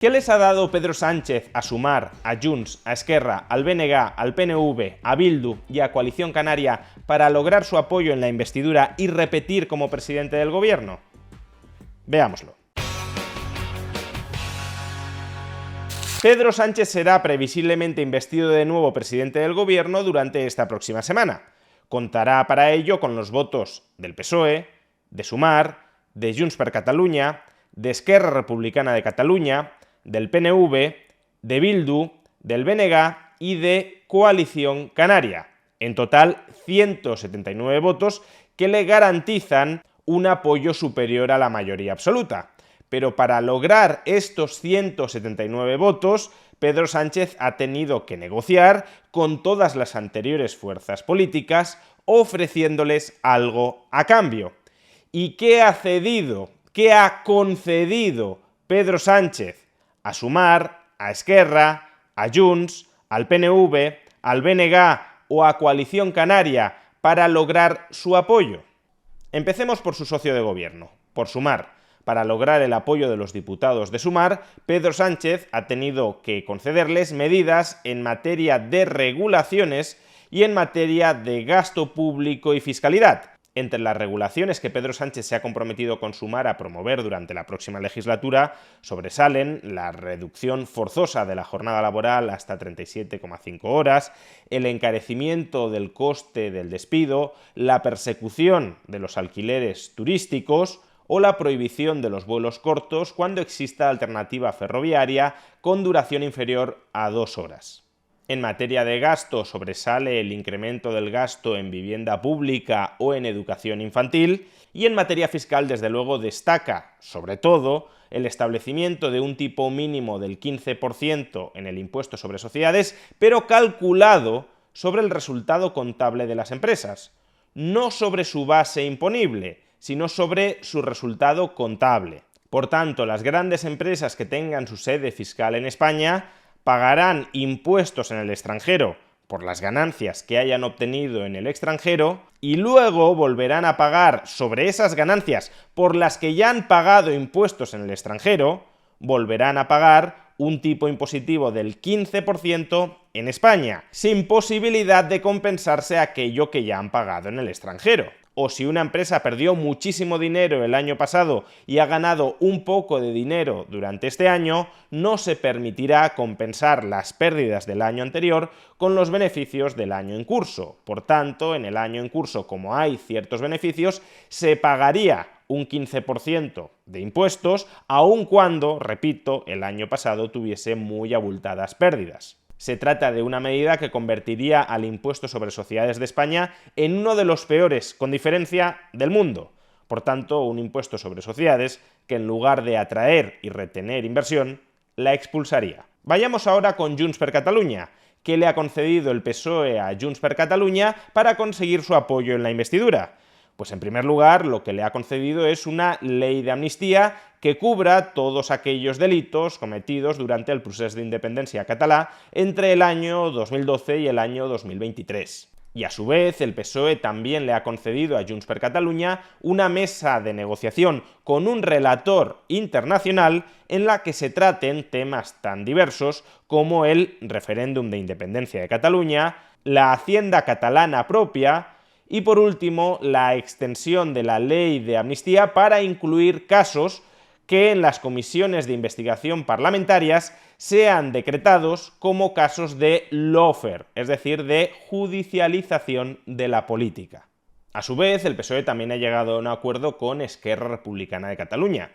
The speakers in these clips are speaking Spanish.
¿Qué les ha dado Pedro Sánchez a Sumar, a Junts, a Esquerra, al BNG, al PNV, a Bildu y a Coalición Canaria para lograr su apoyo en la investidura y repetir como presidente del gobierno? Veámoslo. Pedro Sánchez será previsiblemente investido de nuevo presidente del gobierno durante esta próxima semana. Contará para ello con los votos del PSOE, de Sumar, de Junts per Catalunya, de Esquerra Republicana de Catalunya, del PNV, de Bildu, del BNG y de Coalición Canaria. En total, 179 votos que le garantizan un apoyo superior a la mayoría absoluta. Pero para lograr estos 179 votos, Pedro Sánchez ha tenido que negociar con todas las anteriores fuerzas políticas, ofreciéndoles algo a cambio. ¿Y qué ha cedido? ¿Qué ha concedido Pedro Sánchez a Sumar, a Esquerra, a Junts, al PNV, al BNG o a Coalición Canaria para lograr su apoyo? Empecemos por su socio de gobierno, por Sumar. Para lograr el apoyo de los diputados de Sumar, Pedro Sánchez ha tenido que concederles medidas en materia de regulaciones y en materia de gasto público y fiscalidad. Entre las regulaciones que Pedro Sánchez se ha comprometido con Sumar a promover durante la próxima legislatura sobresalen la reducción forzosa de la jornada laboral hasta 37,5 horas, el encarecimiento del coste del despido, la persecución de los alquileres turísticos o la prohibición de los vuelos cortos cuando exista alternativa ferroviaria con duración inferior a 2 horas. En materia de gasto sobresale el incremento del gasto en vivienda pública o en educación infantil, y en materia fiscal desde luego destaca, sobre todo, el establecimiento de un tipo mínimo del 15% en el impuesto sobre sociedades, pero calculado sobre el resultado contable de las empresas, no sobre su base imponible, sino sobre su resultado contable. Por tanto, las grandes empresas que tengan su sede fiscal en España pagarán impuestos en el extranjero por las ganancias que hayan obtenido en el extranjero y luego volverán a pagar sobre esas ganancias por las que ya han pagado impuestos en el extranjero, volverán a pagar un tipo impositivo del 15% en España, sin posibilidad de compensarse aquello que ya han pagado en el extranjero. O si una empresa perdió muchísimo dinero el año pasado y ha ganado un poco de dinero durante este año, no se permitirá compensar las pérdidas del año anterior con los beneficios del año en curso. Por tanto, en el año en curso, como hay ciertos beneficios, se pagaría un 15% de impuestos, aun cuando, repito, el año pasado tuviese muy abultadas pérdidas. Se trata de una medida que convertiría al impuesto sobre sociedades de España en uno de los peores, con diferencia, del mundo. Por tanto, un impuesto sobre sociedades que en lugar de atraer y retener inversión, la expulsaría. Vayamos ahora con Junts per Catalunya. ¿Qué le ha concedido el PSOE a Junts per Catalunya para conseguir su apoyo en la investidura? Pues en primer lugar, lo que le ha concedido es una ley de amnistía que cubra todos aquellos delitos cometidos durante el procés de independencia català entre el año 2012 y el año 2023. Y a su vez, el PSOE también le ha concedido a Junts per Catalunya una mesa de negociación con un relator internacional en la que se traten temas tan diversos como el referéndum de independencia de Cataluña, la hacienda catalana propia, y por último, la extensión de la ley de amnistía para incluir casos que en las comisiones de investigación parlamentarias sean decretados como casos de lawfare, es decir, de judicialización de la política. A su vez, el PSOE también ha llegado a un acuerdo con Esquerra Republicana de Catalunya.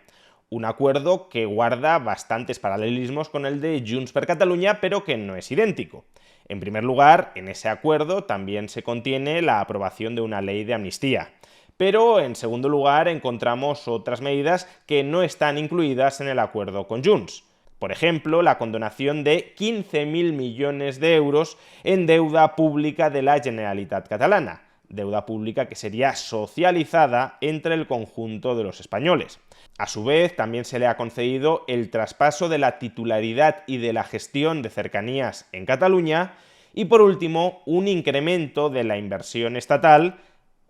Un acuerdo que guarda bastantes paralelismos con el de Junts per Catalunya, pero que no es idéntico. En primer lugar, en ese acuerdo también se contiene la aprobación de una ley de amnistía. Pero, en segundo lugar, encontramos otras medidas que no están incluidas en el acuerdo con Junts. Por ejemplo, la condonación de 15.000 millones de euros en deuda pública de la Generalitat Catalana, deuda pública que sería socializada entre el conjunto de los españoles. A su vez, también se le ha concedido el traspaso de la titularidad y de la gestión de cercanías en Cataluña y, por último, un incremento de la inversión estatal,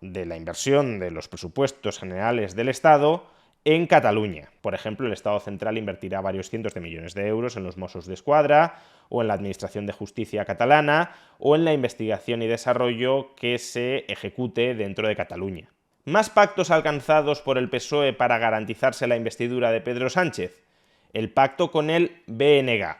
de la inversión de los presupuestos generales del Estado, en Cataluña. Por ejemplo, el Estado central invertirá varios cientos de millones de euros en los Mossos d'Esquadra, o en la Administración de Justicia catalana, o en la investigación y desarrollo que se ejecute dentro de Cataluña. ¿Más pactos alcanzados por el PSOE para garantizarse la investidura de Pedro Sánchez? El pacto con el BNG.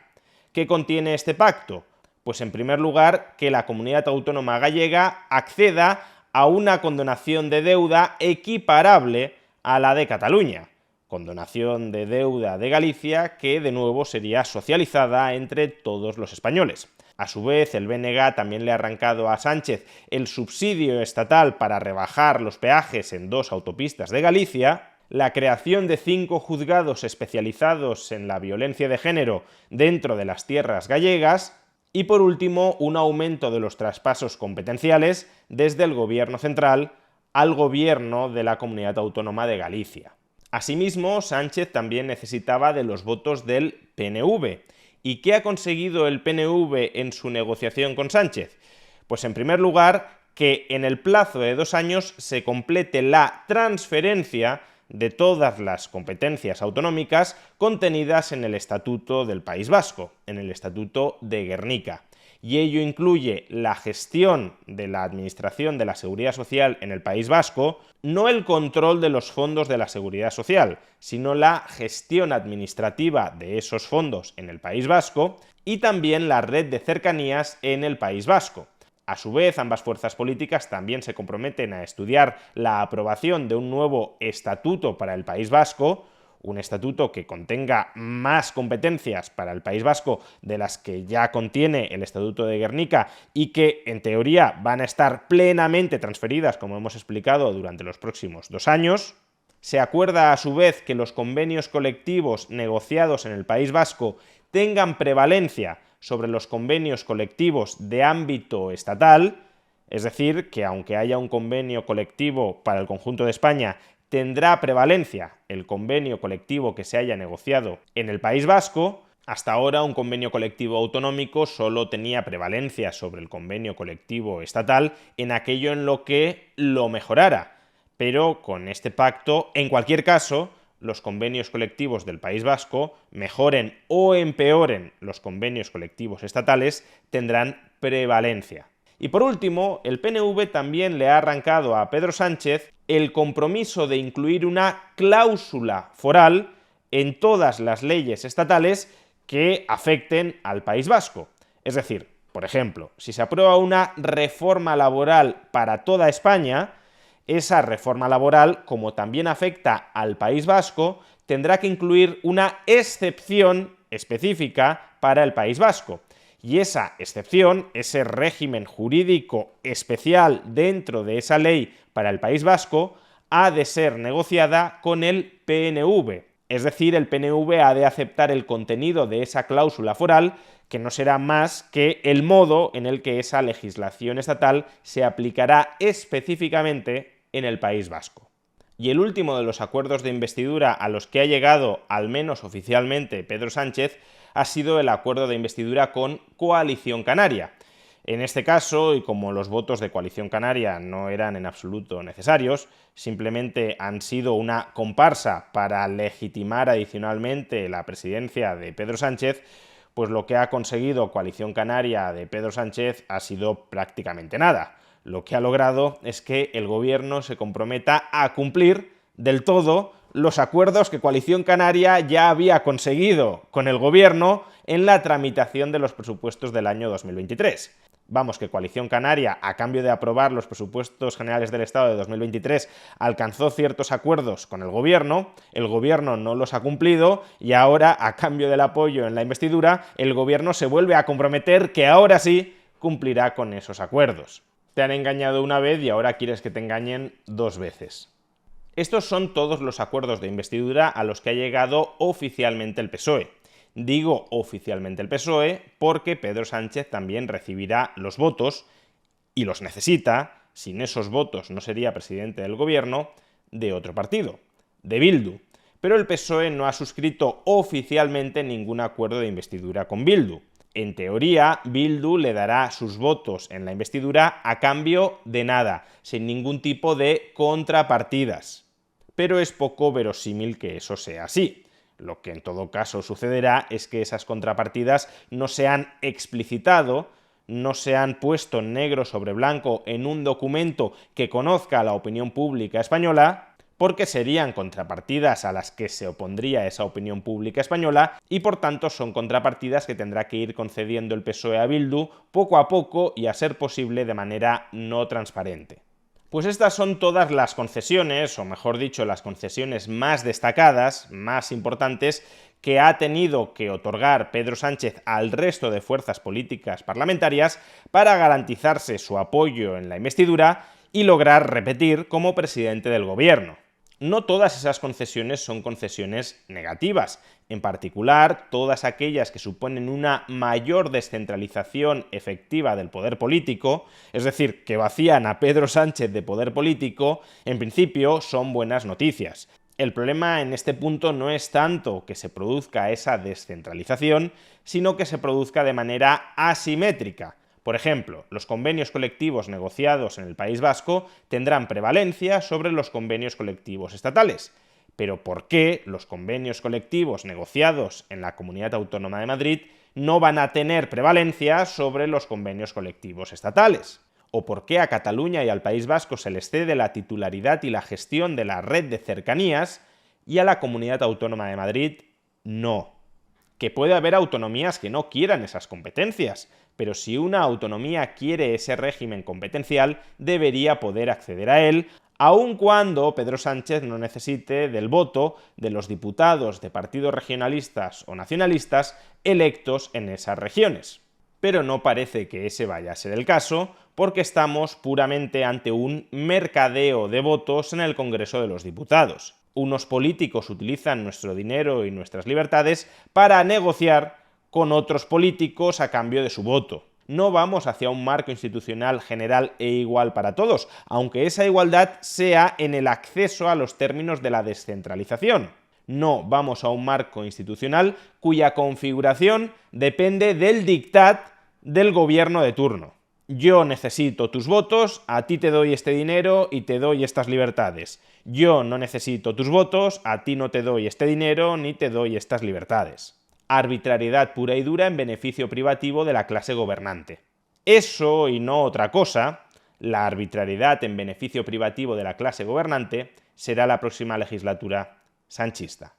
¿Qué contiene este pacto? Pues en primer lugar, que la comunidad autónoma gallega acceda a una condonación de deuda equiparable a la de Cataluña. Condonación de deuda de Galicia que de nuevo sería socializada entre todos los españoles. A su vez, el BNG también le ha arrancado a Sánchez el subsidio estatal para rebajar los peajes en 2 autopistas de Galicia, la creación de 5 juzgados especializados en la violencia de género dentro de las tierras gallegas y, por último, un aumento de los traspasos competenciales desde el Gobierno central al Gobierno de la Comunidad Autónoma de Galicia. Asimismo, Sánchez también necesitaba de los votos del PNV. ¿Y qué ha conseguido el PNV en su negociación con Sánchez? Pues en primer lugar, que en el plazo de 2 años se complete la transferencia de todas las competencias autonómicas contenidas en el Estatuto del País Vasco, en el Estatuto de Gernika. Y ello incluye la gestión de la Administración de la Seguridad Social en el País Vasco, no el control de los fondos de la Seguridad Social, sino la gestión administrativa de esos fondos en el País Vasco y también la red de cercanías en el País Vasco. A su vez, ambas fuerzas políticas también se comprometen a estudiar la aprobación de un nuevo estatuto para el País Vasco, un estatuto que contenga más competencias para el País Vasco de las que ya contiene el Estatuto de Gernika y que, en teoría, van a estar plenamente transferidas, como hemos explicado, durante los próximos 2 años. Se acuerda, a su vez, que los convenios colectivos negociados en el País Vasco tengan prevalencia sobre los convenios colectivos de ámbito estatal, es decir, que aunque haya un convenio colectivo para el conjunto de España, tendrá prevalencia el convenio colectivo que se haya negociado en el País Vasco. Hasta ahora un convenio colectivo autonómico solo tenía prevalencia sobre el convenio colectivo estatal en aquello en lo que lo mejorara. Pero con este pacto, en cualquier caso, los convenios colectivos del País Vasco, mejoren o empeoren los convenios colectivos estatales, tendrán prevalencia. Y por último, el PNV también le ha arrancado a Pedro Sánchez el compromiso de incluir una cláusula foral en todas las leyes estatales que afecten al País Vasco. Es decir, por ejemplo, si se aprueba una reforma laboral para toda España, esa reforma laboral, como también afecta al País Vasco, tendrá que incluir una excepción específica para el País Vasco. Y esa excepción, ese régimen jurídico especial dentro de esa ley para el País Vasco, ha de ser negociada con el PNV. Es decir, el PNV ha de aceptar el contenido de esa cláusula foral, que no será más que el modo en el que esa legislación estatal se aplicará específicamente en el País Vasco. Y el último de los acuerdos de investidura a los que ha llegado, al menos oficialmente, Pedro Sánchez, ha sido el acuerdo de investidura con Coalición Canaria. En este caso, y como los votos de Coalición Canaria no eran en absoluto necesarios, simplemente han sido una comparsa para legitimar adicionalmente la presidencia de Pedro Sánchez, pues lo que ha conseguido Coalición Canaria de Pedro Sánchez ha sido prácticamente nada. Lo que ha logrado es que el gobierno se comprometa a cumplir del todo los acuerdos que Coalición Canaria ya había conseguido con el gobierno en la tramitación de los presupuestos del año 2023. Vamos, que Coalición Canaria, a cambio de aprobar los presupuestos generales del Estado de 2023, alcanzó ciertos acuerdos con el gobierno no los ha cumplido y ahora, a cambio del apoyo en la investidura, el gobierno se vuelve a comprometer que ahora sí cumplirá con esos acuerdos. Te han engañado una vez y ahora quieres que te engañen 2 veces. Estos son todos los acuerdos de investidura a los que ha llegado oficialmente el PSOE. Digo oficialmente el PSOE porque Pedro Sánchez también recibirá los votos, y los necesita, sin esos votos no sería presidente del gobierno, de otro partido, de Bildu. Pero el PSOE no ha suscrito oficialmente ningún acuerdo de investidura con Bildu. En teoría, Bildu le dará sus votos en la investidura a cambio de nada, sin ningún tipo de contrapartidas. pero es poco verosímil que eso sea así. Lo que en todo caso sucederá es que esas contrapartidas no se han explicitado, no se han puesto negro sobre blanco en un documento que conozca a la opinión pública española, porque serían contrapartidas a las que se opondría esa opinión pública española y por tanto son contrapartidas que tendrá que ir concediendo el PSOE a Bildu poco a poco y a ser posible de manera no transparente. Pues estas son todas las concesiones, o mejor dicho, las concesiones más destacadas, más importantes, que ha tenido que otorgar Pedro Sánchez al resto de fuerzas políticas parlamentarias para garantizarse su apoyo en la investidura y lograr repetir como presidente del gobierno. No todas esas concesiones son concesiones negativas. En particular, todas aquellas que suponen una mayor descentralización efectiva del poder político, es decir, que vacían a Pedro Sánchez de poder político, en principio son buenas noticias. El problema en este punto no es tanto que se produzca esa descentralización, sino que se produzca de manera asimétrica. Por ejemplo, los convenios colectivos negociados en el País Vasco tendrán prevalencia sobre los convenios colectivos estatales. Pero ¿por qué los convenios colectivos negociados en la Comunidad Autónoma de Madrid no van a tener prevalencia sobre los convenios colectivos estatales? ¿O por qué a Cataluña y al País Vasco se les cede la titularidad y la gestión de la red de cercanías y a la Comunidad Autónoma de Madrid no? Que puede haber autonomías que no quieran esas competencias, pero si una autonomía quiere ese régimen competencial, debería poder acceder a él, aun cuando Pedro Sánchez no necesite del voto de los diputados de partidos regionalistas o nacionalistas electos en esas regiones. Pero no parece que ese vaya a ser el caso, porque estamos puramente ante un mercadeo de votos en el Congreso de los Diputados. Unos políticos utilizan nuestro dinero y nuestras libertades para negociar con otros políticos a cambio de su voto. No vamos hacia un marco institucional general e igual para todos, aunque esa igualdad sea en el acceso a los términos de la descentralización. No vamos a un marco institucional cuya configuración depende del dictat del gobierno de turno. Yo necesito tus votos, a ti te doy este dinero y te doy estas libertades. Yo no necesito tus votos, a ti no te doy este dinero ni te doy estas libertades. Arbitrariedad pura y dura en beneficio privativo de la clase gobernante. Eso y no otra cosa, la arbitrariedad en beneficio privativo de la clase gobernante, será la próxima legislatura sanchista.